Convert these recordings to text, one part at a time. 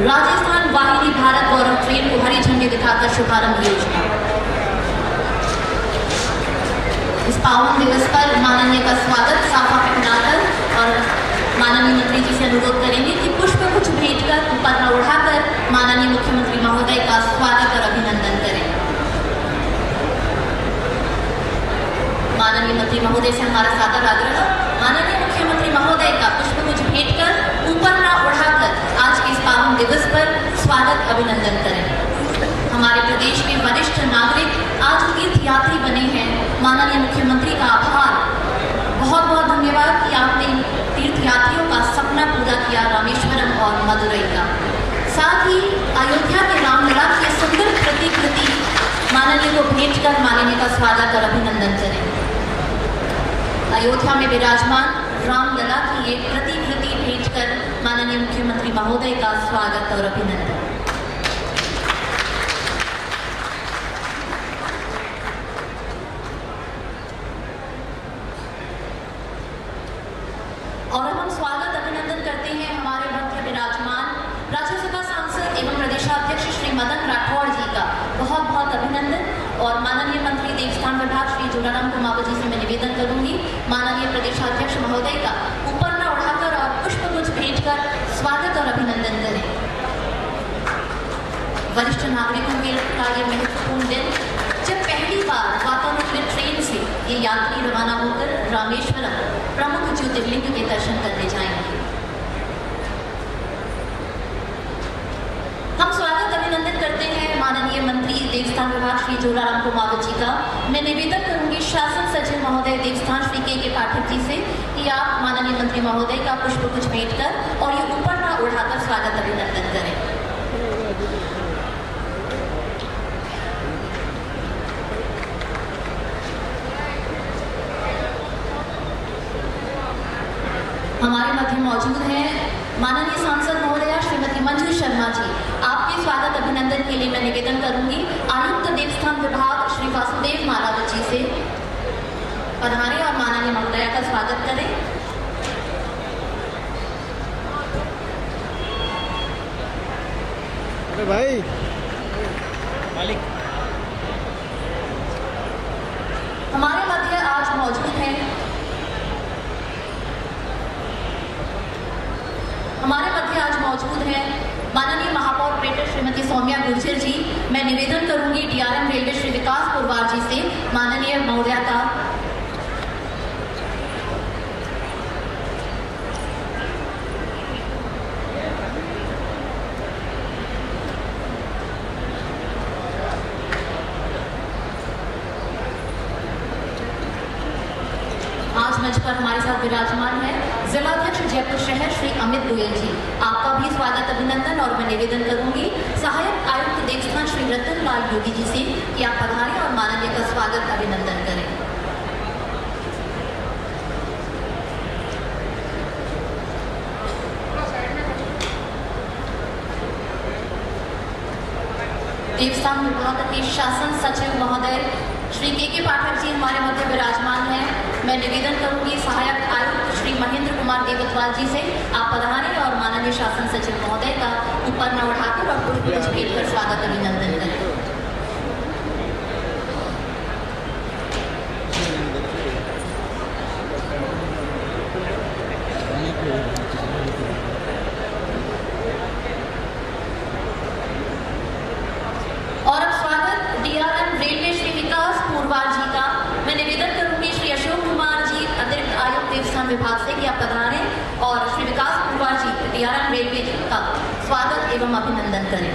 राजस्थान वाहिनी भारत गौरव ट्रेन को हरी झंडी दिखाकर शुभारंभ योजना। इस पावन दिवस पर माननीय का स्वागत साफा पहनाकर और माननीय मंत्री जी से अनुरोध करेंगे कि पुष्प गुच्छ भेंट कर ऊपर न उठाकर माननीय मुख्यमंत्री महोदय का स्वागत और अभिनंदन करें। माननीय मंत्री महोदय से हमारा सादर आग्रह, माननीय मुख्यमंत्री महोदय का पुष्प गुच्छ भेंट कर ऊपर न उठाकर आज के इस पावन दिवस पर स्वागत अभिनंदन करें। हमारे प्रदेश के वरिष्ठ नागरिक आज तीर्थयात्री बने हैं। माननीय मुख्यमंत्री का आभार, बहुत बहुत धन्यवाद कि आपने तीर्थयात्रियों का सपना पूरा किया रामेश्वरम और मदुरई का। साथ ही अयोध्या के रामलला की सुंदर प्रतिकृति माननीय को भेंट कर माननीय का स्वागत और अभिनंदन करें। अयोध्या में विराजमान रामलला की एक प्रतिकृति भेंट कर माननीय मुख्यमंत्री महोदय का स्वागत और अभिनंदन। और हम स्वागत अभिनंदन करते हैं हमारे मध्य विराजमान राज्यसभा सांसद एवं प्रदेशाध्यक्ष श्री मदन राठौड़ जी का बहुत बहुत अभिनंदन। और माननीय मंत्री देवस्थान विभाग श्री जोराराम कुमावत जी से मैं निवेदन करूंगी, माननीय प्रदेशाध्यक्ष महोदय का ऊपर न उठाकर और पुष्प गुच्छ भेंट कर स्वागत और अभिनंदन करें। वरिष्ठ नागरिकों के का ये महत्वपूर्ण दिन, जब पहली बार वातानुकूलित ट्रेन से ये यात्री रवाना होकर रामेश्वरम प्रमुख ज्योतिर्लिंग के दर्शन करने जाएंगे। हम स्वागत अभिनंदन करते हैं माननीय मंत्री देवस्थान विभाग श्री जोराराम कुमावत जी का। मैं निवेदन करूंगी शासन सचिव महोदय देवस्थान श्री के पाठक जी से कि आप माननीय मंत्री महोदय का पुष्प गुच्छ भेंट कर और ये ऊपर न उठाकर स्वागत अभिनंदन करें। हमारे मध्य मौजूद हैं माननीय सांसद महोदया श्रीमती मंजू शर्मा जी। आपके स्वागत अभिनंदन के लिए मैं निवेदन करूंगी आयुक्त देवस्थान विभाग श्री वासुदेव मालावत जी से पधारें और माननीय महोदया का स्वागत करें। अरे भाई मालिक, हमारे मध्य आज मौजूद हैं माननीय महापौर ग्रेटर श्रीमती सौम्या गुर्जर जी। मैं निवेदन करूंगी डीआरएम रेलवे श्री विकास पुरवार जी से माननीय महोदया का आज मंच पर हमारे साथ विराजमान है जिलाध्यक्ष जयपुर शहर श्री अमित गोयल जी। आपका भी स्वागत अभिनंदन और मैं निवेदन करूंगी सहायक आयुक्त देवस्थान श्री रतन लाल योगी जी से कि आप पधारें और माननीय का स्वागत अभिनंदन करें। देवस्थान विभाग के शासन सचिव महोदय श्री के पाठक जी हमारे मध्य विराजमान हैं। मैं निवेदन करूंगी सहायक आयुक्त श्री महेंद्र कुमार देवतवाल जी से आप पधारें और माननीय शासन सचिव महोदय का ऊपर न उठाकर और पुष्प गुच्छ भेंट कर स्वागत अभिनंदन करें। और अब स्वागत डीआरएम रेलवे श्री विकास पुरवार जी का। मैं निवेदन करूंगी श्री अशोक कुमार जी अतिरिक्त आयुक्त देवस्थान विभाग से कि आप पधारें और श्री विकास पुरवार जी डीआरएम रेलवे जी का स्वागत एवं अभिनंदन करें।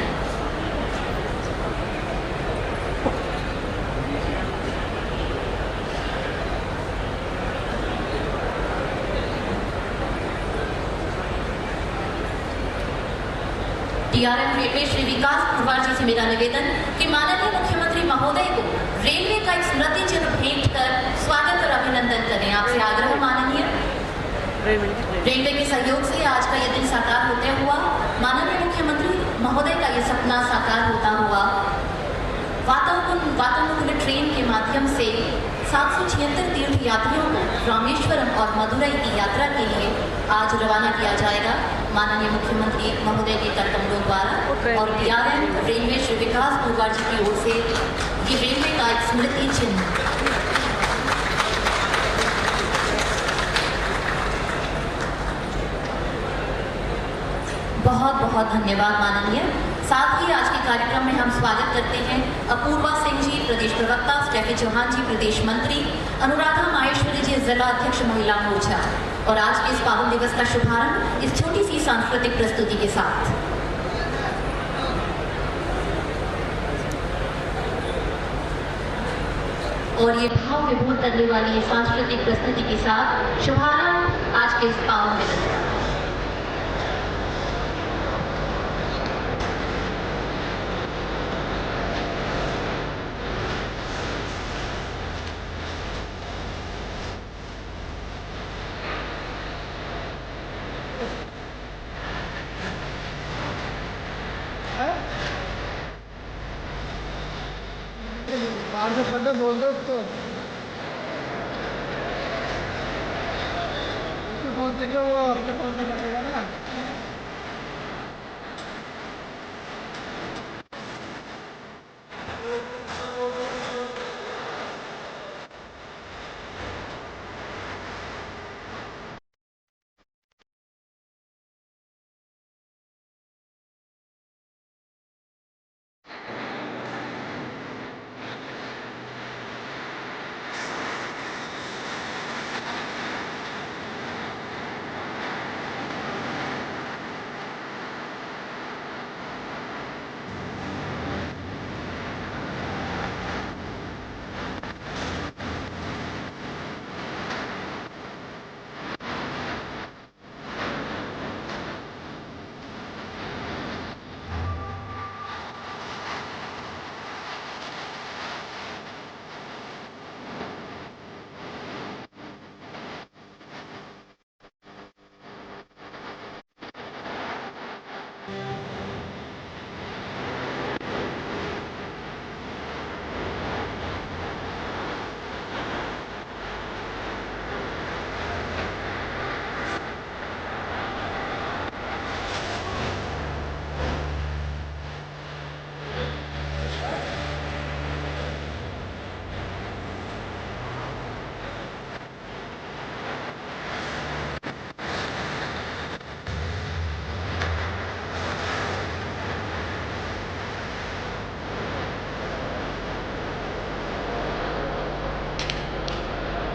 डीआरएम रेलवे श्री विकास पुरवार जी से मेरा निवेदन कि माननीय मुख्यमंत्री महोदय को रेलवे का एक स्मृति चिन्ह भेंट कर स्वागत और अभिनंदन करें। आपसे आग्रह माननीय, रेलवे के सहयोग से आज का यह दिन साकार होते हुआ माननीय मुख्यमंत्री महोदय का यह सपना साकार होता हुआ वातानुकूलित ट्रेन के माध्यम से 776 तीर्थ यात्रियों को रामेश्वरम और मदुरई की यात्रा के लिए आज रवाना किया जाएगा। माननीय मुख्यमंत्री महोदय के कर कमलों द्वारा और DRM रेलवे श्री विकास कुरवार जी की ओर से ये रेलवे का एक स्मृति चिन्ह। बहुत बहुत धन्यवाद माननीय। साथ ही आज के कार्यक्रम में हम स्वागत करते हैं अपूर्वा सिंह जी प्रदेश प्रवक्ता, स्टेफी चौहान जी प्रदेश मंत्री, अनुराधा माहेश्वरी जी जिला अध्यक्ष महिला मोर्चा। और आज के इस पावन दिवस का शुभारंभ इस छोटी सी सांस्कृतिक प्रस्तुति के साथ। और ये भाव विभोर करने वाली ये सांस्कृतिक प्रस्तुति के साथ शुभारंभ आज के इस पावन दिवस का। बाहर से पढ़ने बोल दो तो फोन से वो अपने फोन से करेगा ना।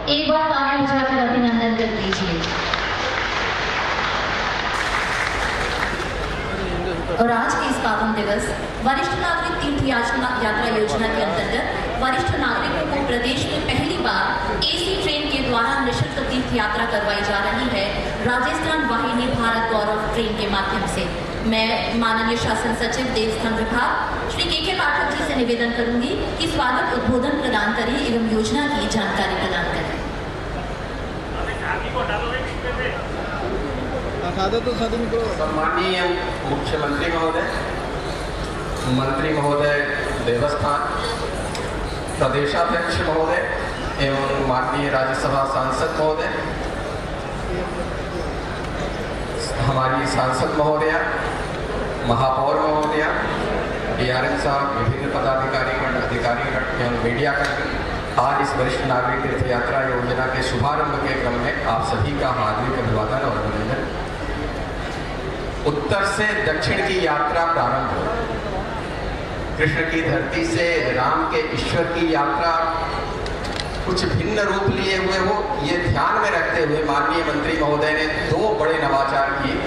एक बार तालियां बजाकर अभिनंदन कर दीजिए। और आज के इस पावन दिवस वरिष्ठ नागरिक तीर्थ यात्रा योजना के अंतर्गत वरिष्ठ नागरिकों को प्रदेश में पहली बार AC ट्रेन के द्वारा निःशुल्क तीर्थ यात्रा करवाई जा रही है राजस्थान वाहिनी भारत गौरव ट्रेन के माध्यम से। मैं माननीय शासन सचिव देवस्थान विभाग श्री KK पाठक जी से निवेदन करूंगी कि स्वागत उद्बोधन प्रदान करें एवं योजना की जानकारी प्रदान करें। सम्माननीय मुख्यमंत्री महोदय, मंत्री महोदय देवस्थान, प्रदेशाध्यक्ष महोदय एवं माननीय राज्यसभा सांसद महोदय, हमारी सांसद महोदया, महापौर महोदया, DRM साहब, विभिन्न पदाधिकारी अधिकारी एवं मीडिया कर्मी, आज इस वरिष्ठ नागरिक तीर्थ यात्रा योजना के शुभारंभ के क्रम में आप सभी का हार्दिक अभिवादन और अभिनंदन। उत्तर से दक्षिण की यात्रा प्रारंभ हो, कृष्ण की धरती से राम के ईश्वर की यात्रा कुछ भिन्न रूप लिए हुए हो, ये ध्यान में रखते हुए माननीय मंत्री महोदय ने 2 बड़े नवाचार किए।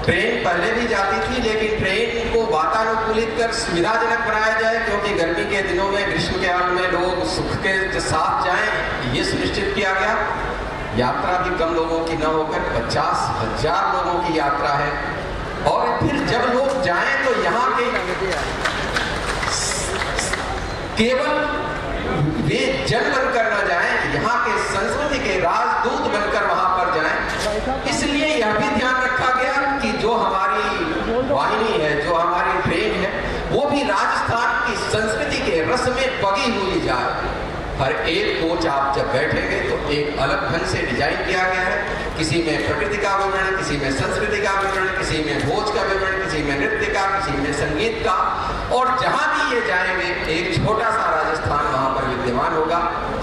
ट्रेन पहले भी जाती थी, लेकिन ट्रेन को वातानुकूलित कर सुविधाजनक बनाया जाए, क्योंकि गर्मी के दिनों में, ग्रीष्म काल में लोग सुख के साथ जाएं, ये सुनिश्चित किया गया। यात्रा भी कम लोगों की न होकर 50,000 लोगों की यात्रा है। और फिर जब लोग जाएं तो यहाँ के केवल वे जन बनकर न जाएं, यहाँ के संस्कृति के राजदूत बनकर वहां पर जाएं। इसलिए यह भी ध्यान रखा गया कि जो हमारी वाहिनी है, जो हमारी ट्रेन है, वो भी राजस्थान की संस्कृति के रस में पगी हुई जाए। हर एक कोच आप जब बैठेंगे तो एक अलग ढंग से डिजाइन किया गया है। किसी में प्रकृति का विवरण, किसी में संस्कृति का विवरण, किसी में भोज का विवरण, किसी में नृत्य का, किसी में संगीत का, और जहां भी ये जाएंगे एक छोटा सा राजस्थान वहां पर विद्यमान होगा।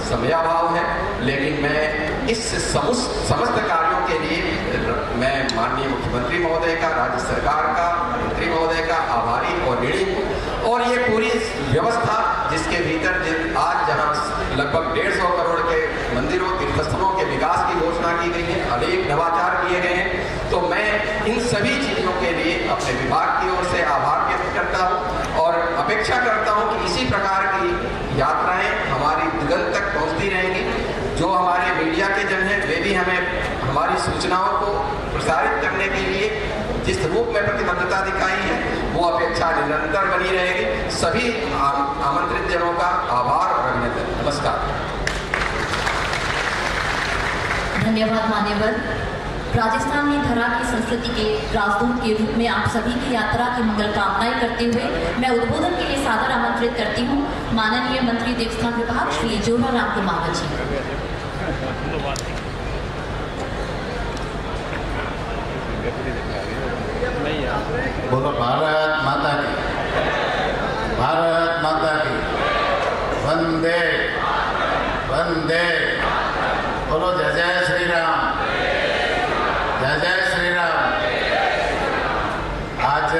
समयाभाव है, लेकिन मैं इस समस्त कार्यों के लिए मैं माननीय मुख्यमंत्री महोदय का, राज्य सरकार का, मंत्री महोदय का आभारी और ऋणी हूँ। और ये पूरी व्यवस्था जिसके भीतर आज जहाँ लगभग 150 करोड़ के मंदिरों, तीर्थस्थलों के विकास की घोषणा की गई है, अनेक नवाचार किए गए हैं, तो मैं इन सभी चीजों के लिए अपने विभाग की ओर से आभार व्यक्त करता हूँ और अपेक्षा करता हूँ कि इसी प्रकार की यात्राएं हमारी दिगंत तक पहुँचती रहेंगी। जो हमारे मीडिया के जन हैं वे भी हमें हमारी सूचनाओं को प्रसारित करने के लिए जिस रूप में प्रतिबद्धता दिखाई है वो अपेक्षा निरंतर बनी रहेगी। सभी आमंत्रित जनों का आभार और अभिनंदन। नमस्कार। धन्यवाद मान्यवर। राजस्थान में धरा की संस्कृति के राजदूत के रूप में आप सभी की यात्रा की मंगल कामनाएं करते हुए मैं उद्बोधन के लिए सादर आमंत्रित करती हूँ माननीय मंत्री देवस्थान विभाग श्री जोराराम कुमावत जी। बोलो भारत माता की, भारत माता की, वंदे वंदे। बोलो जय जय श्री राम, जय जय श्री राम। आज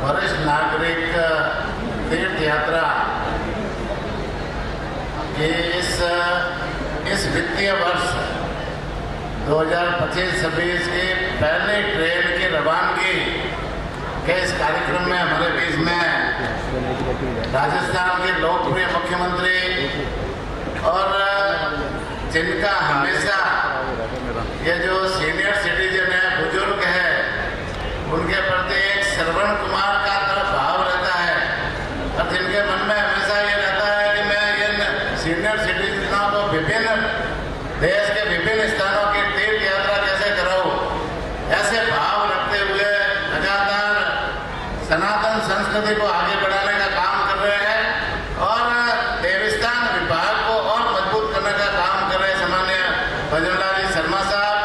वरिष्ठ नागरिक तीर्थ यात्रा के इस वित्तीय वर्ष 2025-26 की पहले ट्रेन की रवानगी के इस कार्यक्रम में हमारे बीच में राजस्थान के लोकप्रिय मुख्यमंत्री और जिनका हमेशा ये जो सीनियर सिटीजन है, बुजुर्ग है, उनके प्रति एक श्रवण कुमार का तरफ भाव रहता है और जिनके मन में हमेशा ये रहता है कि मैं इन सीनियर सिटीजनों को विभिन्न देश के विभिन्न स्थानों की तीर्थ यात्रा कैसे कराऊं, ऐसे भाव रखते हुए लगातार सनातन संस्कृति को आगे बढ़ाने का काम कर रहे हैं और देवस्थान विभाग को और मजबूत करने का काम कर रहे हैं। सामान्य भजनलाल जी शर्मा साहब,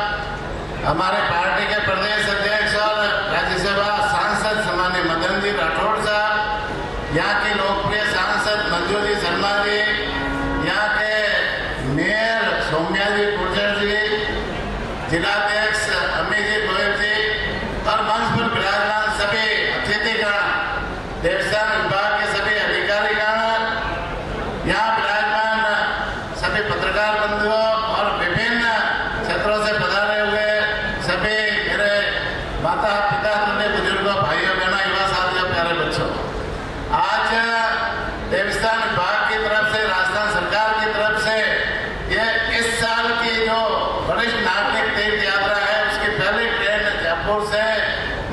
हमारे पार्टी के प्रदेश अध्यक्ष और राज्यसभा सांसद सामान्य मदन जी राठौड़ साहब, यहाँ की लोकप्रिय सांसद मंजू जी शर्मा जी, यहाँ के मेयर सौम्या जी गुर्जर जी, जिलाध्यक्ष अमित जी गोयल जी और मंच पर विराजमान सभी अतिथिगण, देवस्थान विभाग के सभी अधिकारीगण, यहाँ विराजमान सभी पत्रकार बंधुओं और विभिन्न क्षेत्रों से पधारे हुए सभी मेरे माता पिता, तुल्य बुजुर्गों, भाइयों बहनों, युवा साथियों, प्यारे बच्चों, आज देवस्थान विभाग की तरफ से, राजस्थान सरकार की तरफ से ये इस साल की जो वरिष्ठ नागरिक तीर्थ यात्रा है उसकी पहली ट्रेन जयपुर से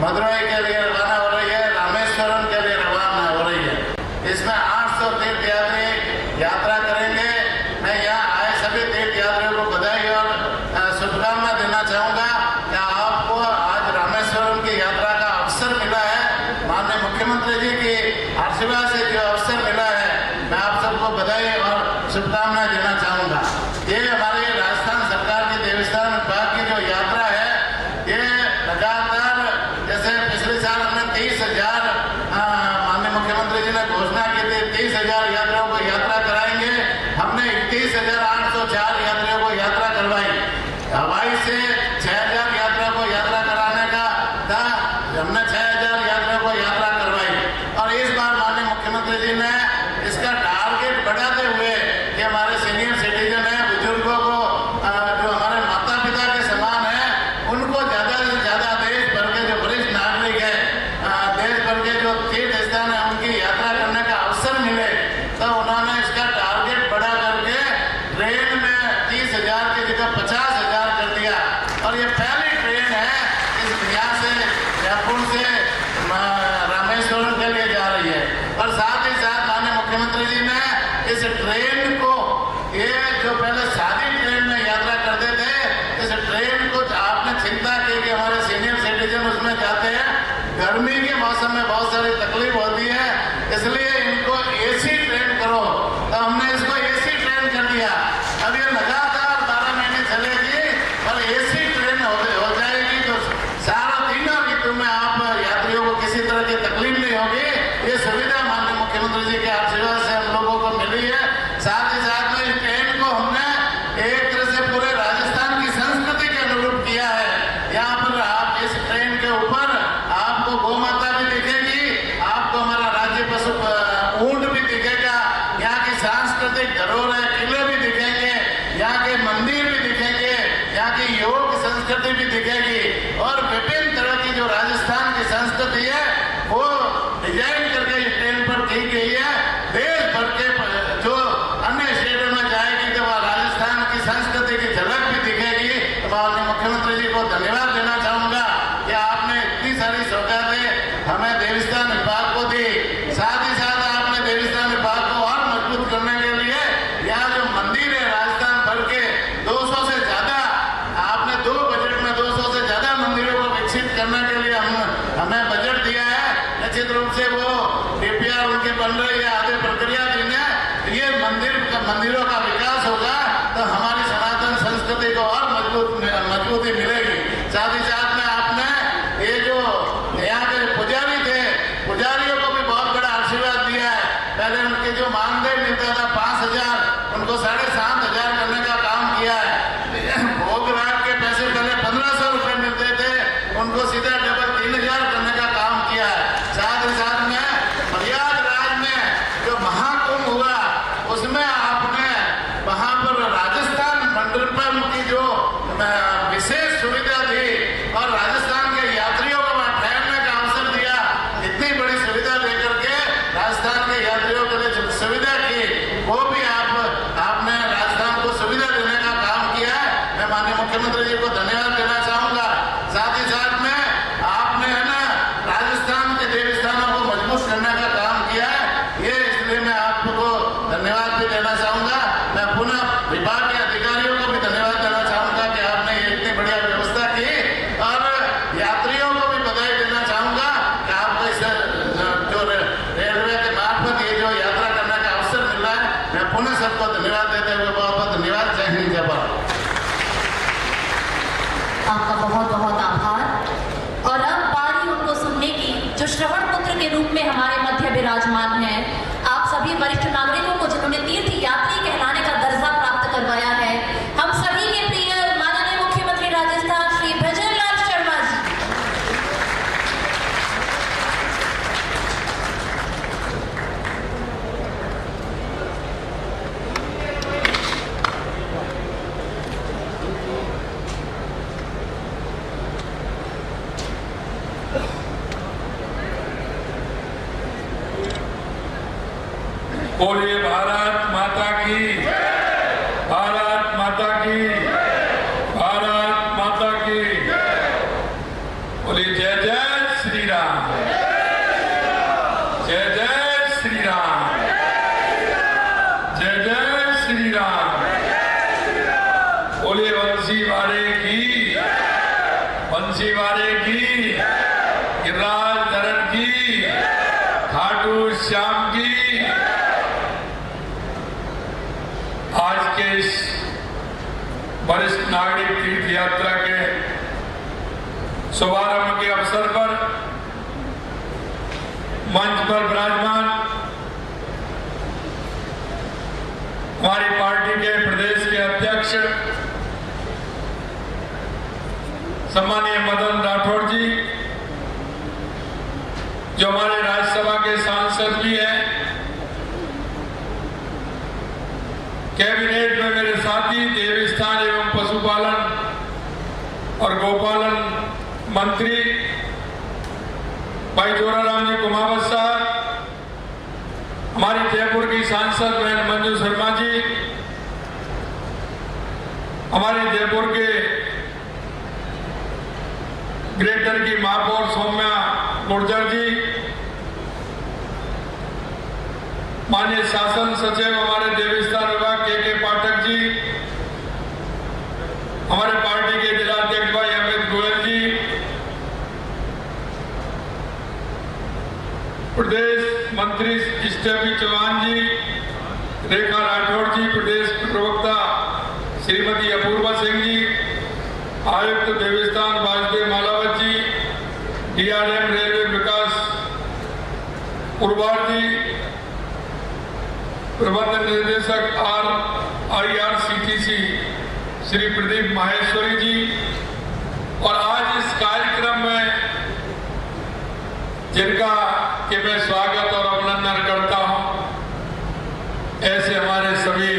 मदुरई के लिए रवाना हो रही है, रामेश्वरम के लिए रवाना हो रही है। इसमें 800 तीर्थ यात्री यात्रा करेंगे। मैं यहाँ आए सभी तीर्थ यात्रियों को बधाई और शुभकामना देना चाहूँगा कि आपको आज रामेश्वरम की यात्रा का अवसर मिला है। माननीय मुख्यमंत्री जी की आशीर्वाद से जो अवसर मिला है, मैं आप सबको बधाई और शुभकामनाएं देना चाहूँगा। ये हमारे राजस्थान सरकार की देवस्थान विभाग की जो यात्रा है, ये लगातार जैसे पिछले साल हमने 30,000 माननीय मुख्यमंत्री जी ने घोषणा की थी 30,000 यात्रियों को यात्रा कराएंगे, हमने 31,804 यात्रियों को यात्रा करवाई। हवाई से 6,000 यात्रियों को यात्रा कराने का था, हमने 6,000 यात्रियों को यात्रा करवाई। और इस बार माननीय मुख्यमंत्री जी ने इसका टारगेट बढ़ाते हुए कि हमारे सीनियर सिटीजन है, बुजुर्गों को जो हमारे माता पिता के समान है, उनको ज्यादा से ज्यादा देश भर के जो वरिष्ठ नागरिक है, देश भर के जो तीर्थ स्थान है, उनकी यात्रा करने का अवसर मिले, तो उन्होंने इसका टारगेट बढ़ा करके ट्रेन में 30,000 की जगह 50,000 कर दिया। और ये पहली ट्रेन है इस यहाँ से जयपुर से रामेश्वरम के लिए जा रही है। और साथ ही साथ माननीय मुख्यमंत्री जी ने इस ट्रेन को, ये जो पहले सादी ट्रेन में यात्रा करते थे, इस ट्रेन को आपने चिंता की कि हमारे सीनियर सिटीजन उसमें जाते हैं, गर्मी के मौसम में बहुत सारी तकलीफ होती है, इसलिए इनको एसी ट्रेन करो, तो हमने इसको साथ ही साथ में इस ट्रेन को हमने एक तरह से पूरे राजस्थान की संस्कृति के अनुरूप किया है। यहाँ पर आप इस ट्रेन के ऊपर आपको गौ माता भी दिखेगी, आपको हमारा राज्य पशु ऊंट भी दिखेगा, यहाँ की सांस्कृतिक धरोहर किले भी दिखेंगे, यहाँ के मंदिर भी दिखेंगे, यहाँ की योग संस्कृति भी दिखेगी और विभिन्न तरह की जो राजस्थान की संस्कृति है वो डिजाइन करके इस ट्रेन पर की गई है। देश भर के जो अन्य स्टेटों में जाएगी तो वह राजस्थान की संस्कृति की झलक भी दिखेगी। तो मैं अपने मुख्यमंत्री जी को धन्यवाद देना चाहूंगा कि आपने इतनी सारी सौगातें हमें देवस्थान विभाग को दी, साथ ही साथ आपने देवस्थान विभाग को और मजबूत करने के लिए यहाँ जो मंदिर है राजस्थान भर के 200 से ज्यादा आपने 2 बजट में 200 से ज्यादा मंदिरों को विकसित करने के लिए हमें बजट दिया है। निश्चित रूप से वो डीपीआर उनकी बन रही है, आगे प्रक्रिया दिन है, ये मंदिरों का विकास होगा तो हमारी सनातन संस्कृति को और मजबूती मिलेगी। साथ ही साथ में आपने ये जो यहाँ के पुजारी थे, पुजारियों को भी बहुत बड़ा आशीर्वाद दिया है। पहले उनके जो मानदेय मिलता था 5,000 उनको 7,500 करने का काम किया है। भोग रात के पैसे पहले 1,500 रुपए मिलते थे, उनको सीधा डबल 3,000 करने का काम किया है। साथ ही साथ में प्रयागराज में जो महाकुंभ हुआ उसमें आपने वहां पर राजस्थान मंडपम की जो विशेष सुविधा दी और राजस्थान के यात्रियों को वहां ठहरने का अवसर दिया। इतनी बड़ी सुविधा लेकर के राजस्थान के यात्रियों के लिए सुविधा की, वो भी आपने राजस्थान को सुविधा देने का काम किया है। मैं माननीय मुख्यमंत्री जी को धन्यवाद देना चाहूंगा। साथ ही साथ में आपने है ना राजस्थान के देवस्थानों को मजबूत करने का काम किया है, ये इसलिए मैं आपको धन्यवाद भी देना चाहूंगा। मैं पुनः विभाग के अधिकारियों को भी धन्यवाद देना चाहूंगा कि आपने ये इतनी बढ़िया व्यवस्था की और यात्रियों को भी बधाई देना चाहूंगा कि आपको इस जो रेलवे के मार्फत ये जो यात्रा करने का अवसर मिला है। मैं पुनः सबको धन्यवाद देते हुए बहुत बहुत धन्यवाद। जय हिंद जय भारत। आपका बहुत बहुत आभार। और अब बारी उनको सुनने की जो श्रवण पुत्र के रूप में हमारे मध्य विराजमान हैं, आप सभी वरिष्ठ नागरिकों को जिन्होंने तीर्थ यात्री कहलाने का दर्जा प्राप्त करवाया है, हम सभी के प्रिय माननीय मुख्यमंत्री राजस्थान श्री भजनलाल शर्मा जी। बोलिए भारत माता की, भारत माता की, भारत माता की। बोलिए जय जय श्री राम, जय जय श्री राम, जय जय श्री राम। बोलिए बंसी वाले की, बंसी वाले की, गिरिराज धरण की, खाटू श्याम की। आज के इस वरिष्ठ नागरिक तीर्थ यात्रा के शुभारंभ के अवसर पर मंच पर विराजमान हमारी पार्टी के प्रदेश के अध्यक्ष सम्मानीय मदन राठौड़ जी, जो हमारे राज्यसभा के सांसद भी हैं, कैबिनेट में मेरे साथी देवस्थान एवं पशुपालन और गौपालन मंत्री भाई जोराराम जी कुमावत साहब, हमारी जयपुर की सांसद बहन मंजू शर्मा जी, हमारे जयपुर के ग्रेटर की महापौर सौम्या गुर्जर जी, माननीय शासन सचिव हमारे देवस्थान विभाग के पाठक जी, हमारे पार्टी के जिलाध्यक्ष भाई अमित गोयल जी, प्रदेश मंत्री स्टेफी चौहान जी, रेखा राठौड़ जी, प्रदेश प्रवक्ता श्रीमती अपूर्वा सिंह जी, आयुक्त देवस्थान वाजपेयी मालावत जी, डीआरएम रेलवे विकास पुरवार जी, प्रबंध निदेशक IRCTC श्री प्रदीप माहेश्वरी जी, और आज इस कार्यक्रम में जिनका कि मैं स्वागत और अभिनंदन करता हूं, ऐसे हमारे सभी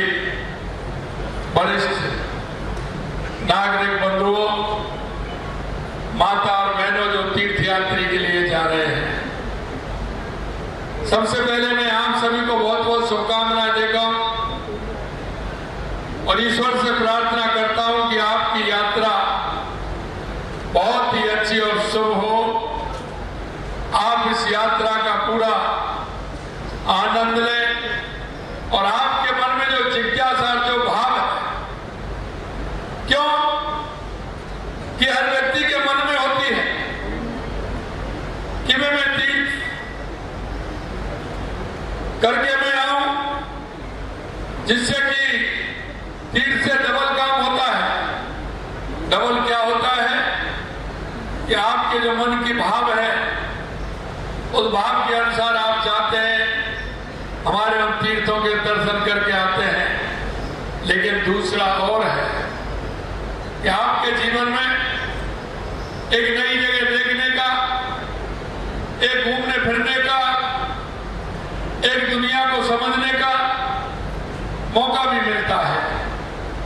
वरिष्ठ नागरिक बंधुओं, माता और बहनों जो तीर्थ यात्री के लिए जा रहे हैं, सबसे पहले मैं आप सभी को बहुत बहुत शुभकामनाएं देता हूं और ईश्वर से प्रार्थना करता हूं कि आपकी यात्रा बहुत ही अच्छी और शुभ हो। आप इस यात्रा का पूरा आनंद लें और आपके मन में जो जिज्ञासा, जो भाव है, क्यों कि हर व्यक्ति के मन में होती है कि मैं तीर्थ करके मैं आऊं, जिससे कि तीर्थ से डबल काम होता है। डबल क्या होता है कि आपके जो मन की भाव है, उस भाव के अनुसार आप जाते हैं, हमारे उन तीर्थों के दर्शन करके आते हैं। लेकिन दूसरा और है कि आपके जीवन में एक नई जगह देखने का, एक घूमने फिरने का, एक दुनिया को समझने का मौका भी मिलता है।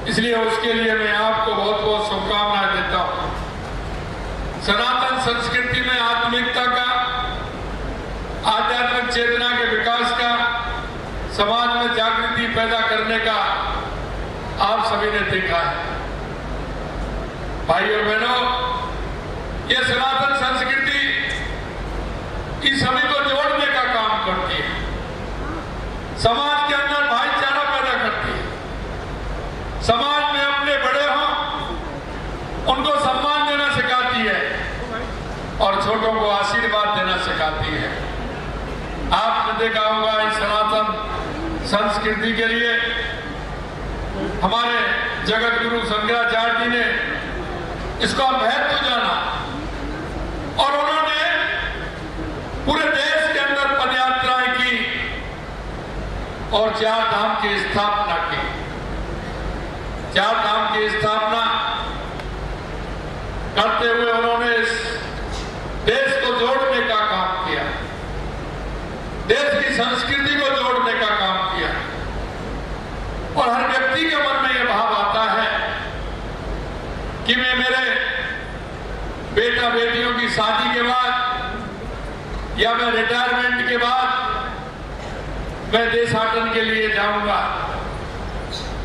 इसलिए उसके लिए मैं आपको बहुत बहुत शुभकामनाएं देता हूं। सनातन संस्कृति में आत्मिकता का, आध्यात्मिक चेतना के विकास का, समाज में जागृति पैदा करने का आप सभी ने देखा है। भाइयों बहनों, ये सनातन संस्कृति इस सभी को जोड़ने का काम करती है, समाज के अंदर भाईचारा पैदा करती है, समाज में अपने बड़े हों उनको सम्मान देना सिखाती है और छोटों को आशीर्वाद देना सिखाती है। आपने देखा होगा इस सनातन संस्कृति के लिए हमारे जगत गुरु शंकराचार्य जी ने इसका महत्व जाना और उन्होंने पूरे देश के अंदर पदयात्राएं की और 4 धाम की स्थापना की। 4 धाम की स्थापना करते हुए उन्होंने इस देश को जोड़ने का काम किया, देश की संस्कृति को जोड़ने का काम किया। और हर व्यक्ति के मन में यह भाव आता है कि मैं मेरे बेटा बेटियों की शादी के बाद या मैं रिटायरमेंट के बाद मैं देशाटन के लिए जाऊंगा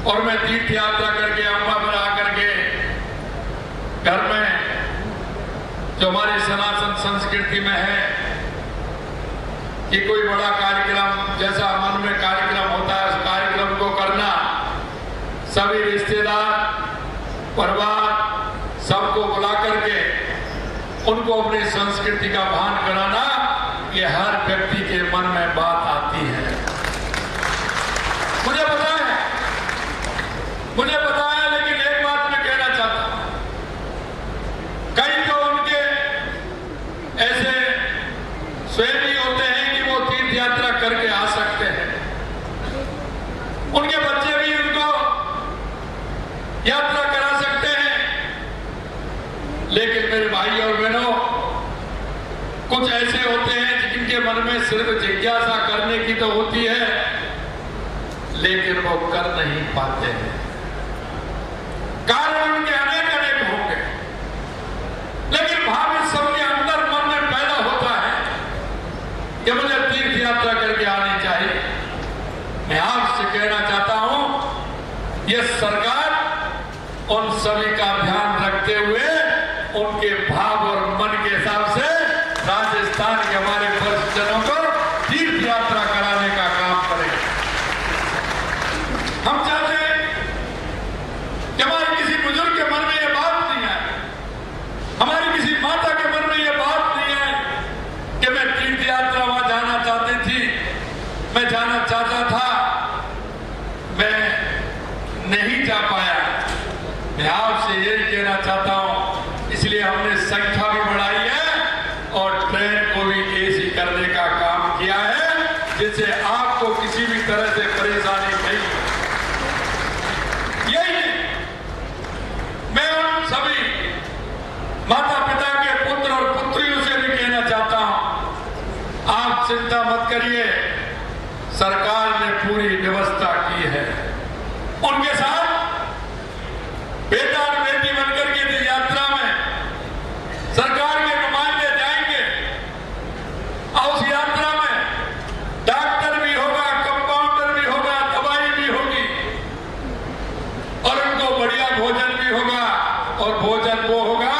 और मैं तीर्थ यात्रा करके आऊंगा। फिर आकर के घर में जो हमारी सनातन संस्कृति में है कि कोई बड़ा कार्यक्रम, जैसा मन में कार्यक्रम होता है उस कार्यक्रम को करना, सभी रिश्तेदार, परिवार सबको बुला करके उनको अपनी संस्कृति का भान कराना, ये हर व्यक्ति के मन में बात आती है। मुझे पता है, लेकिन एक बात मैं कहना चाहता हूं, कई तो उनके ऐसे स्वयं ही होते हैं कि वो तीर्थ यात्रा करके आ सकते हैं, उनके बच्चे भी उनको यात्रा करा सकते हैं। लेकिन मेरे भाई और बहनों, कुछ ऐसे होते हैं जिनके मन में सिर्फ जिज्ञासा करने की तो होती है, लेकिन वो कर नहीं पाते हैं। कारण उनके अनेक होंगे, लेकिन भाव इस सबके अंदर मन में पैदा होता है कि मुझे तीर्थ यात्रा करके आनी चाहिए। मैं आपसे कहना चाहता हूं, यह सरकार उन सभी का ध्यान रखते हुए उनके भाव और मन के हिसाब से राजस्थान के हमारे वरिष्ठजनों को तीर्थ यात्रा कराने का काम करें। हम चाहते हैं कि हमारे किसी बुजुर्ग के मन में यह बात नहीं है, हमारी किसी माता के मन में यह बात नहीं है कि मैं तीर्थ यात्रा वहां जाना चाहती थी, मैं जाना चाहता था, मैं नहीं जा पाया। मैं आपसे यही कहना चाहता हूं, इसलिए हमने संख्या भी बढ़ाई है और ट्रेन को भी एसी करने का काम किया है, जिससे आपको किसी भी तरह से परेशानी चिंता मत करिए, सरकार ने पूरी व्यवस्था की है। उनके साथ बेटा और बेटी बनकर के इस यात्रा में सरकार के नुमाइंदे जाएंगे और उस यात्रा में डॉक्टर भी होगा, कंपाउंडर भी होगा, दवाई भी होगी और उनको बढ़िया भोजन भी होगा। और भोजन वो होगा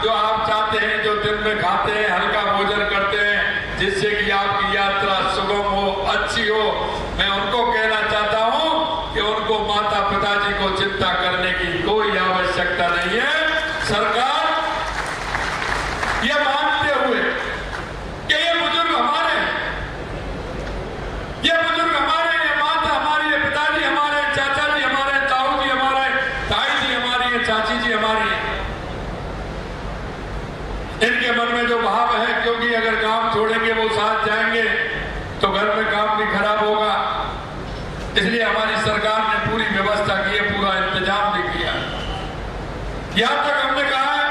जो आप चाहते हैं, जो दिन में खाते हैं, हल्का भोजन करते हैं, जिससे कि आपकी यात्रा सुगम हो, अच्छी हो। मैं उनको कहना चाहता हूं कि उनको माता पिताजी को चिंता करने की कोई आवश्यकता नहीं है। सरकार यह मानते हुए कि ये बुजुर्ग हमारे हैं, ये बुजुर्ग हमारे, ये माता हमारी, ये पिताजी हमारे, चाचा जी हमारे, ताऊ जी हमारे, ताई जी हमारी है, चाची जी हमारी है। इनके मन में जो भाव है, क्योंकि अगर काम छोड़ेंगे वो साथ जाएंगे तो घर में काम भी खराब होगा, इसलिए हमारी सरकार ने पूरी व्यवस्था की है, पूरा इंतजाम भी किया। यहां तक हमने कहा है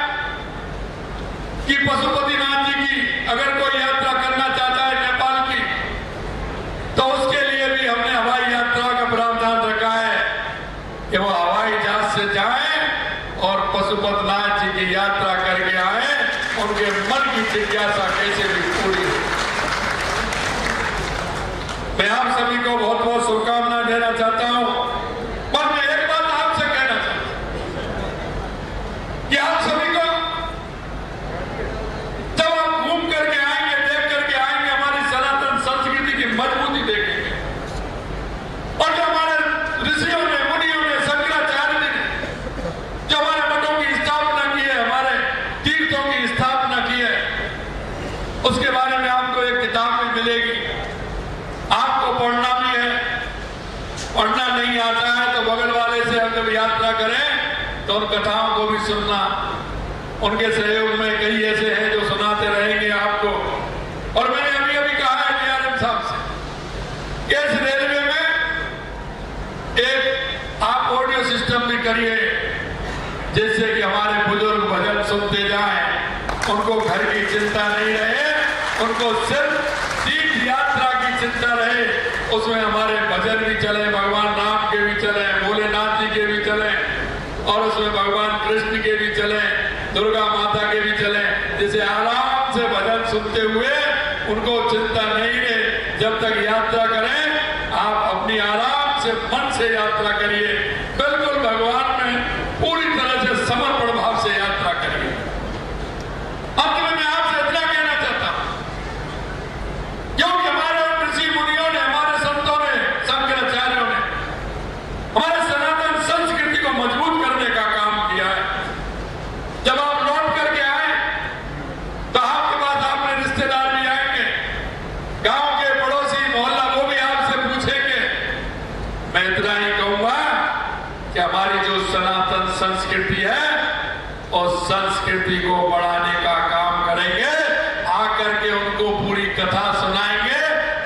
कि पशुपतिनाथ जी की अगर कोई यात्रा करना चाहता है नेपाल की, तो उसके लिए भी हमने हवाई यात्रा का प्रावधान रखा है कि वो हवाई जहाज से जाएं और पशुपतिनाथ जी की यात्रा करके आए, उनके मन की जिज्ञासा कैसे भी पूरी हो। मैं आप सभी को बहुत बहुत शुभकामनाएं देना चाहता हूं, पर मैं एक बात आपसे कहना चाहता हूं कि आप सभी को जब आप घूम करके आएंगे, देख करके आएंगे, हमारी सनातन संस्कृति की मजबूती देखेंगे और जो हमारे ऋषियों ने, मुनियों ने, शंकराचार्य ने जो हमारे मठों की स्थापना की है, हमारे तीर्थों की स्थापना की है, उसके बारे में आपको एक किताब में मिलेगी। आपको पढ़ना भी है, पढ़ना नहीं आता है तो बगल वाले से हम जब यात्रा करें तो उन कथाओं को भी सुनना। उनके सहयोग में कई ऐसे हैं जो सुनाते रहेंगे आपको। और मैंने अभी अभी कहा है डीआरएम साहब से कि इस रेलवे में एक आप ऑडियो सिस्टम भी करिए, जिससे कि हमारे बुजुर्ग भजन सुनते जाएं, उनको घर की चिंता नहीं रहे, उनको सिर्फ तीर्थ यात्रा की चिंता रहे। उसमें हमारे भजन भी चले, भगवान राम के भी चले, भोलेनाथ जी के भी चले और उसमें भगवान कृष्ण के भी चले, दुर्गा माता के भी चले, जिसे आराम से भजन सुनते हुए उनको चिंता नहीं रहे। जब तक यात्रा करें आप अपनी आराम से मन से यात्रा करिए, बिल्कुल भगवान में पूरी तरह से समर्पण भाव से यात्रा करिए। अंत में मैं आपसे इतना कहना चाहता हूं, क्योंकि हमारे ऋषि मुनियों ने, हमारे संतों ने, शंकराचार्यों ने हमारे सनातन संस्कृति को मजबूत करने का काम किया है। जब आप लौट करके आए तो आपके पास आपने रिश्तेदार भी आएंगे, गांव के पड़ोसी, मोहल्ला, वो भी आपसे पूछेंगे। मैं इतना ही कहूंगा कि हमारी जो सनातन संस्कृति है उस संस्कृति को बढ़ाने का काम करेंगे। आकर के उनको पूरी कथा सुनाएंगे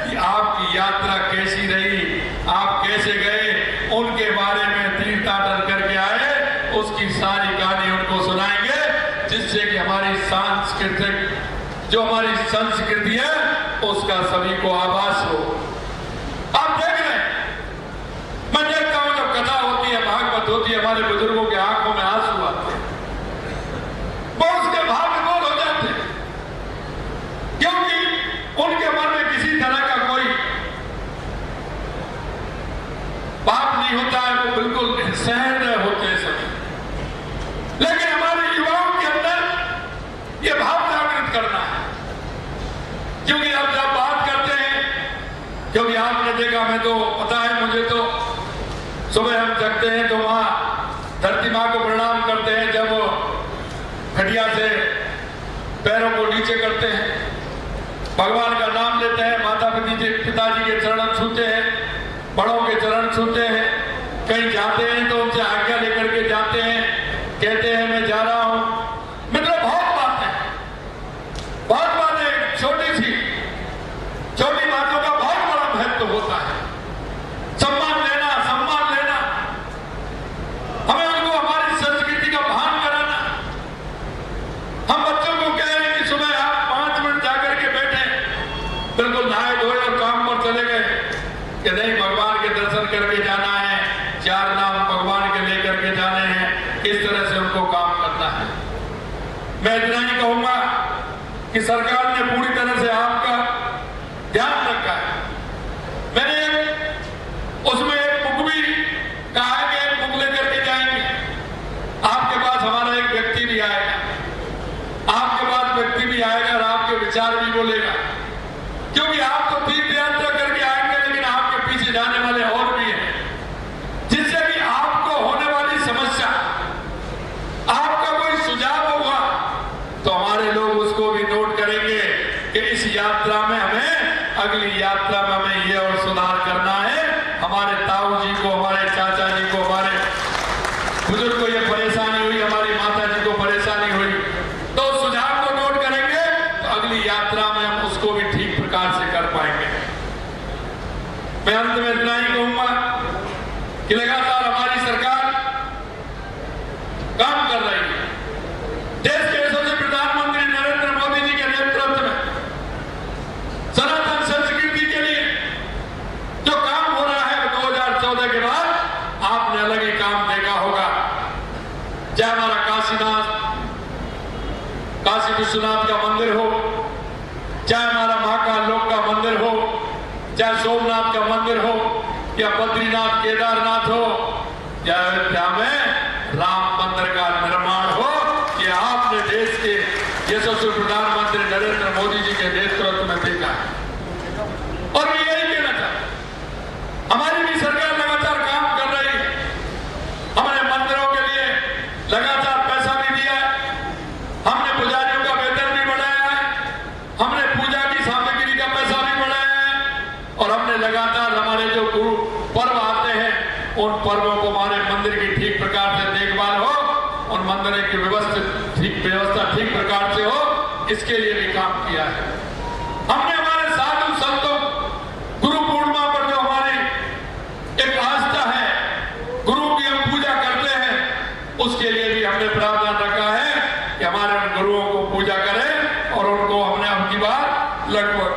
कि आपकी यात्रा कैसी रही, आप कैसे गए, उनके बारे में तीर्थाटन करके आए, उसकी सारी कहानी उनको सुनाएंगे, जिससे कि हमारी सांस्कृतिक जो हमारी संस्कृति है उसका सभी को आभास हो। आप देख रहे हैं, मैं देखता हूं जब कथा होती है, भागवत होती है, हमारे बुजुर्गों के आंखों में आंसू आते हैं, वो उसके भाव विभोर हो जाते हैं, क्योंकि उनके मन में किसी तरह का कोई पाप नहीं होता है, वो बिल्कुल सहृदय होते हैं सभी। लेकिन हमारे युवाओं के अंदर ये भाव जागृत करना है, क्योंकि आप जब बात करते हैं, क्योंकि आपने देखा, मैं तो पता है मुझे, तो सुबह हम जगते हैं तो वहां धरती माँ को प्रणाम करते हैं, जब वो खटिया से पैरों को नीचे करते हैं, भगवान का नाम लेते हैं, माता पिताजी के चरण छूते हैं, बड़ों के चरण छूते हैं, कहीं जाते हैं तो उनसे आज्ञा लेकर के जाते हैं, कहते हैं मैं जा रहा हूं। मित्रों, बहुत बातें, छोटी बातों का बहुत बड़ा महत्व होता है। सम्मान लेना, हमें उनको हमारी संस्कृति का भान कराना। हम बच्चों को कह रहे हैं कि सुबह आप 5 मिनट जाकर के बैठे, बिल्कुल नहाए नाम भगवान के लेकर के जाने हैं, इस तरह से उनको काम करना है। मैं इतना ही कहूंगा कि सरकार ने पूरी तरह से आपका ध्यान रखा है। मैंने उसमें एक बुक भी कहा है कि एक बुक लेकर के जाएंगे, आपके पास हमारा एक व्यक्ति भी आएगा, आपके पास व्यक्ति भी आएगा और आपके विचार भी बोलेगा, क्योंकि आप तो तीर्थ यात्रा करके आएंगे, लेकिन आपके पीछे जाने वाले और भी हैं, जिससे कि आपको होने वाली समस्या, आपका कोई सुझाव होगा तो हमारे लोग उसको भी नोट करेंगे कि इस यात्रा में हमें, अगली यात्रा में हमें ये और सुधार करना है। हमारे ताऊ जी को, हमारे चाचा जी को, हमारे बुजुर्ग को ये परेशानी हुई, हमारी माता जी को परेशानी हुई, तो सुझाव को नोट करेंगे तो अगली यात्रा में हम उसको भी ठीक प्रकार से कर पाएंगे। मैं अंत में इतना ही कहूंगा कि लगातार हमारी सरकार काम कर रही है। देश के यशस्वी प्रधानमंत्री नरेंद्र मोदी जी के नेतृत्व में सनातन संस्कृति के लिए जो काम हो रहा है 2014 के बाद आपने अलग ही काम देखा होगा। चाहे हमारा काशी विश्वनाथ का मंदिर हो, चाहे हमारा महाकाल लोक का मंदिर हो, चाहे सोमनाथ का मंदिर हो, या बद्रीनाथ केदारनाथ हो, या अयोध्या में राम मंदिर का निर्माण हो, ये आपने देश के यशस्वी प्रधानमंत्री नरेंद्र मोदी जी के नेतृत्व में देखा है। और मैं यही कहना चाहता, हमारी भी सरकार लगातार काम कर रही है, हमारे मंदिरों के लिए लगातार पैसा भी दिया है, हमने पुजारियों का वेतन भी बढ़ाया है, हमने पूजा की सामग्री का पैसा भी बढ़ाया है, और हमने लगातार हमारे जो गुरु पर्व आते हैं उन पर्वों को हमारे मंदिर की ठीक प्रकार से देखभाल हो, उन मंदिरों की व्यवस्था ठीक प्रकार से हो, इसके लिए भी काम किया है। हमने हमारे साधु संतों, गुरु पूर्णिमा पर जो हमारी एक आस्था है, गुरु की हम पूजा करते हैं, उसके लिए भी हमने प्रावधान रखा है कि हमारे उन गुरुओं को पूजा करें। और उनको हमने अब की बार लगभग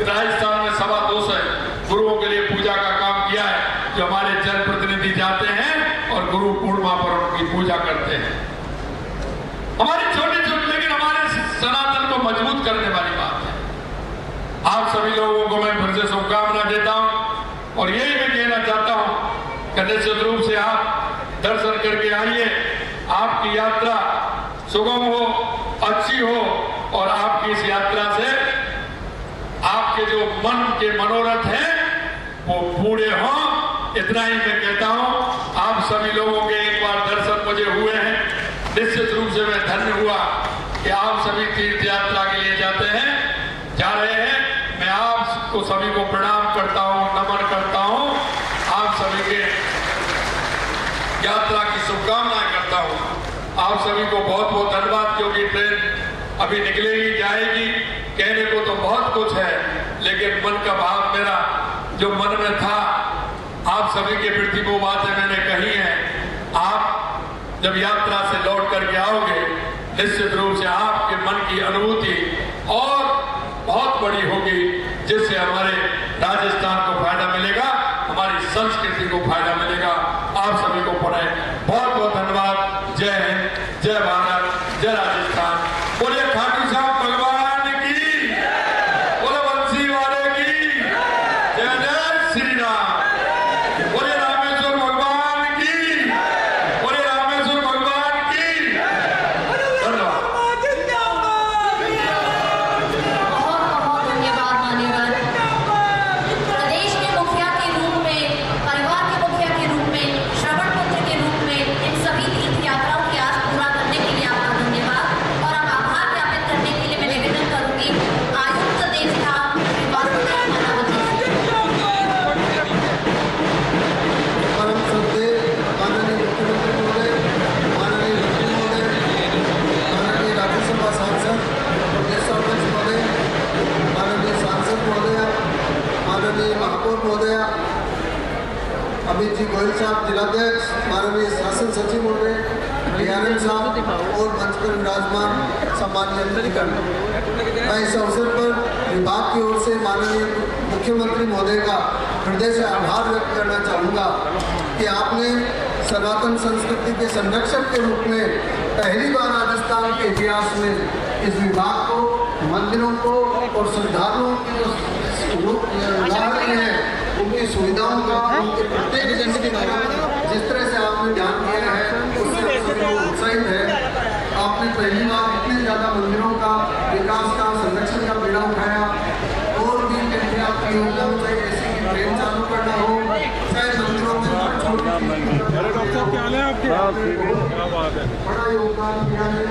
राजस्थान में 250 गुरुओं के लिए पूजा का काम किया है, जो हमारे जनप्रतिनिधि जाते हैं और गुरु पूर्णिमा पर उनकी पूजा करते हैं। हमारी छोटी छोटी लेकिन हमारे सनातन को मजबूत करने वाली बात है। आप सभी लोगों को मैं फिर से शुभकामना देता हूं और यही मैं कहना चाहता हूं कि निश्चित रूप से आप दर्शन करके आइए, आपकी यात्रा सुगम हो, अच्छी हो, और आपकी इस यात्रा से आपके जो मन के मनोरथ हैं वो पूरे हों। इतना ही मैं कहता हूं। आप सभी लोगों के एक बार दर्शन मुझे हुए हैं, निश्चित रूप से मैं धन्य हुआ कि आप सभी तीर्थ यात्रा के लिए जाते हैं, जा रहे हैं। मैं आपको सभी को प्रणाम करता हूं, नमन करता हूं, आप सभी के यात्रा की शुभकामनाएं करता हूं। आप सभी को बहुत बहुत धन्यवाद, क्योंकि ट्रेन अभी निकलेगी, जाएगी। कहने को तो बहुत कुछ है, लेकिन मन का भाव मेरा जो मन में था, आप सभी के प्रति वो बातें मैंने कही हैं। आप जब यात्रा से लौट करके आओगे, निश्चित रूप से आपके मन की अनुभूति और बहुत बड़ी होगी, जिससे हमारे राजस्थान को फायदा मिलेगा, हमारी संस्कृति को फायदा मिलेगा। आप सभी को पढ़े बहुत बहुत धन्यवाद। जय हिंद, जय भारत, जय राजस्थान। बोलिए खाटू श्याम भगवान की, बोले बंसी वाले की, जय जय श्री राम। बोले रामेश्वर भगवान की, बोले रामेश्वर भगवान की। धन्यवाद। बहुत बहुत धन्यवाद मान्यवर। प्रदेश के मुखिया के रूप में, परिवार के मुखिया के रूप में, श्रवण पुत्र के रूप में इन सभी तीर्थ यात्राओं की आस पूरा करने के लिए आपका धन्यवाद। और अब आभार ज्ञापित करने के लिए मैं निवेदन करूंगी आयुक्त देवस्था वासुदेव मानावती से। परम श्रद्धेय माननीय मुख्यमंत्री महोदय, माननीय मंत्री महोदय, माननीय राज्यसभा सांसद प्रदेश सरपंच महोदय, माननीय सांसद महोदय, माननीय महापौर महोदय, अमित जी गोयल साहब जिलाध्यक्ष, माननीय शासन सचिव महोदय, डीआरएम साहब और मंच पर विराजमान सम्मानीय अतिथिगण, मैं इस अवसर पर विभाग की ओर से माननीय मुख्यमंत्री महोदय का हृदय से आभार व्यक्त करना चाहूँगा कि आपने सनातन संस्कृति के संरक्षक के रूप में पहली बार राजस्थान के इतिहास में इस विभाग को, मंदिरों को और श्रद्धालुओं की जो उदाहरण है उनकी सुविधाओं का, उनके प्रत्येक जिस तरह से आपने ध्यान दिया है उससे सभी उत्साहित है। आपने पहली बार इतने ज़्यादा मंदिरों का विकास का, संरक्षण का बीड़ा उठाया और भी कहीं आपका योगदान चाहिए, जैसे कि ट्रेन चालू करना हो, चाहे मंदिरों में बड़ा योगदान दिया है।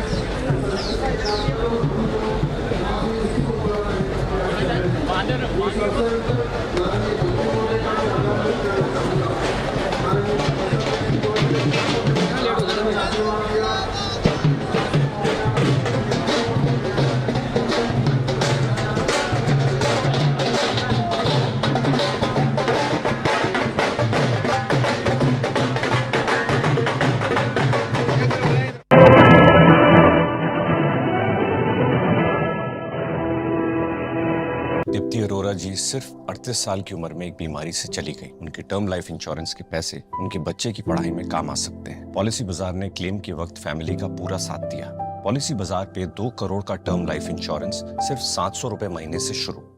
दीप्ति अरोरा जी सिर्फ 38 साल की उम्र में एक बीमारी से चली गई। उनके टर्म लाइफ इंश्योरेंस के पैसे उनके बच्चे की पढ़ाई में काम आ सकते हैं। पॉलिसी बाजार ने क्लेम के वक्त फैमिली का पूरा साथ दिया। पॉलिसी बाजार पे 2 करोड़ का टर्म लाइफ इंश्योरेंस सिर्फ 700 रुपए महीने से शुरू।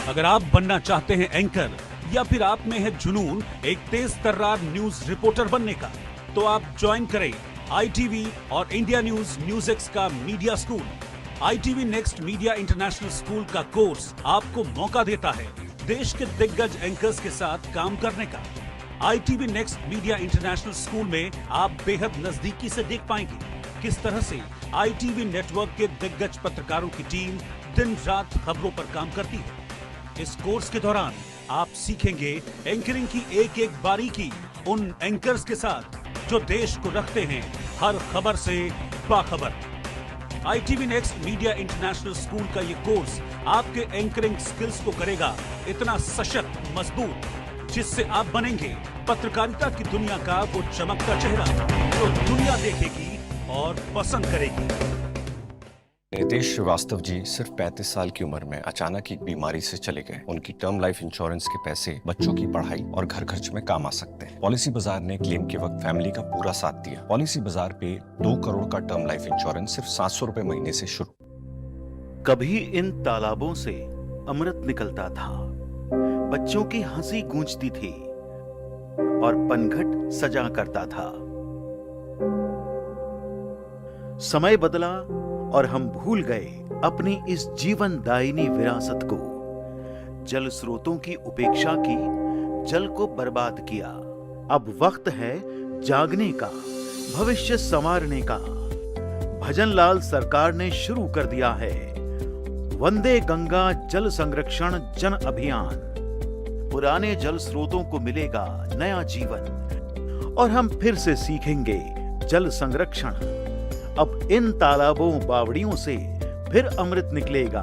अगर आप बनना चाहते हैं एंकर या फिर आप में है जुनून एक तेज तर्रार न्यूज रिपोर्टर बनने का, तो आप ज्वाइन करें ITV और इंडिया न्यूज एक्स का media school. ITV next media international school का कोर्स आपको मौका देता है देश के दिग्गज एंकर्स के साथ काम करने का। ITV next media international school में आप बेहद नजदीकी से देख पाएंगे किस तरह से ITV नेटवर्क के दिग्गज पत्रकारों की टीम दिन रात खबरों पर काम करती है। इस कोर्स के दौरान आप सीखेंगे एंकरिंग की एक एक बारीकी उन एंकर्स के साथ जो देश को रखते हैं हर खबर से बाखबर। ITV next media international school का ये कोर्स आपके एंकरिंग स्किल्स को करेगा इतना सशक्त, मजबूत, जिससे आप बनेंगे पत्रकारिता की दुनिया का वो चमकता चेहरा जो दुनिया देखेगी और पसंद करेगी। नितेश श्रीवास्तव जी सिर्फ 35 साल की उम्र में अचानक एक बीमारी से चले गए। उनकी टर्म लाइफ इंश्योरेंस के पैसे बच्चों की पढ़ाई और घर खर्च में काम आ सकते हैं। पॉलिसी बाजार ने क्लेम के वक्त फैमिली का पूरा साथ दिया। पॉलिसी बाजार पे 2 करोड़ का टर्म लाइफ इंश्योरेंस सिर्फ 700 रुपए महीने से शुरू। कभी इन तालाबों से अमृत निकलता था, बच्चों की हंसी गूंजती थी और पनघट सजा करता था। समय बदला और हम भूल गए अपनी इस जीवनदायिनी विरासत को। जल स्रोतों की उपेक्षा की, जल को बर्बाद किया। अब वक्त है जागने का, भविष्य संवारने का। भजनलाल सरकार ने शुरू कर दिया है वंदे गंगा जल संरक्षण जन अभियान। पुराने जल स्रोतों को मिलेगा नया जीवन और हम फिर से सीखेंगे जल संरक्षण। अब इन तालाबों बावड़ियों से फिर अमृत निकलेगा।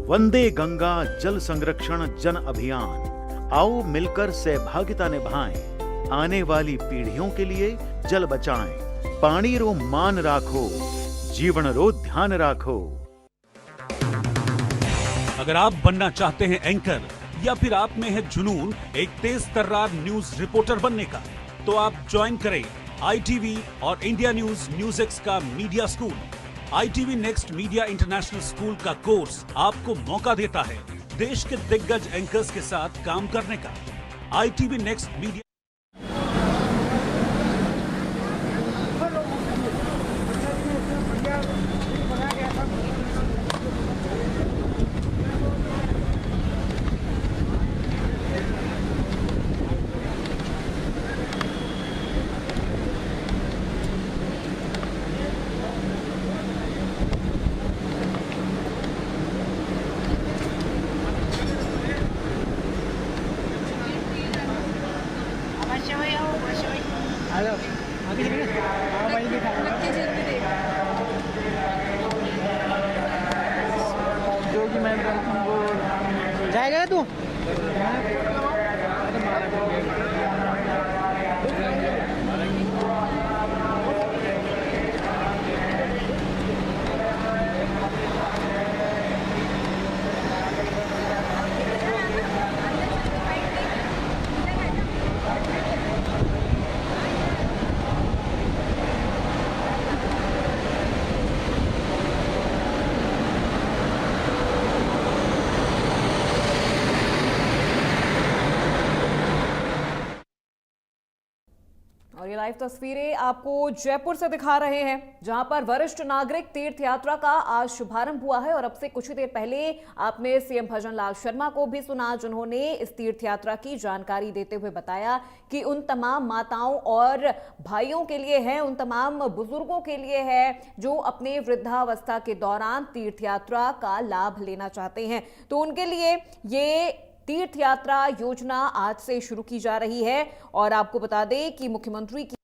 वंदे गंगा जल संरक्षण जन अभियान। आओ मिलकर सहभागिता निभाएं। आने वाली पीढ़ियों के लिए जल बचाएं। पानी रो मान राखो, जीवन रो ध्यान राखो। अगर आप बनना चाहते हैं एंकर या फिर आप में है जुनून एक तेज तर्रार न्यूज रिपोर्टर बनने का, तो आप ज्वाइन करें ITV और इंडिया न्यूज एक्स का media school. ITV next media international school का कोर्स आपको मौका देता है देश के दिग्गज एंकर्स के साथ काम करने का। ITV नेक्स्ट मीडिया जाएगा तू? और ये लाइव तस्वीरें आपको जयपुर से दिखा रहे हैं, जहां पर वरिष्ठ नागरिक तीर्थ यात्रा का आज शुभारंभ हुआ है। और अब से कुछ ही देर पहले आपने सीएम भजन लाल शर्मा को भी सुना, जिन्होंने इस तीर्थ यात्रा की जानकारी देते हुए बताया कि उन तमाम माताओं और भाइयों के लिए है, उन तमाम बुजुर्गों के लिए है जो अपने वृद्धावस्था के दौरान तीर्थ यात्रा का लाभ लेना चाहते हैं। तो उनके लिए ये तीर्थ यात्रा योजना आज से शुरू की जा रही है। और आपको बता दें कि मुख्यमंत्री की